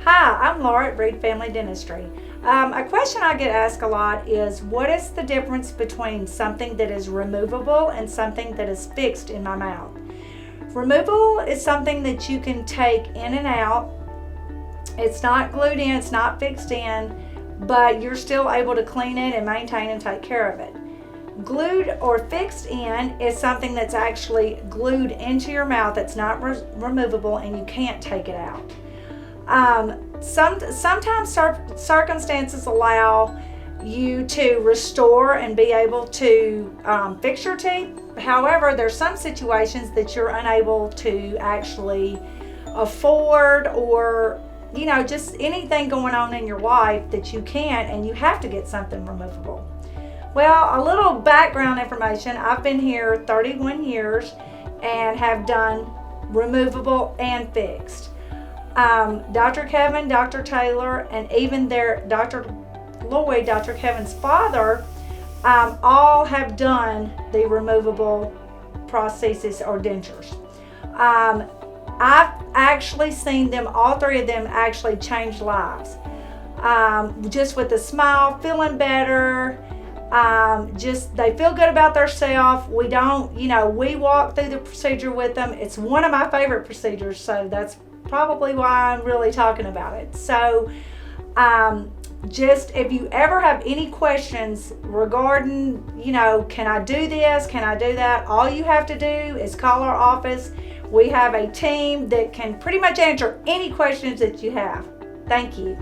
Hi, I'm Laura at Reed Family Dentistry. A question I get asked a lot is, what is the difference between something that is removable and something that is fixed in my mouth? Removable is something that you can take in and out. It's not glued in, it's not fixed in, but you're still able to clean it and maintain and take care of it. Glued or fixed in is something that's actually glued into your mouth, that's not removable, and you can't take it out. Sometimes circumstances allow you to restore and be able to fix your teeth. However, there's some situations that you're unable to actually afford, or just anything going on in your life that you can't, and you have to get something removable. Well, a little background information. I've been here 31 years and have done removable and fixed. Dr. Kevin, Dr. Taylor, and even Dr. Lloyd, Dr. Kevin's father, all have done the removable prosthesis or dentures. I've actually seen them, all three of them, actually change lives. Just with a smile, feeling better. Just they feel good about themselves. We don't, we walk through the procedure with them. It's one of my favorite procedures, so that's probably why I'm really talking about it. So just if you ever have any questions regarding, can I do this, can I do that, all you have to do is call our office. We have a team that can pretty much answer any questions that you have. Thank you.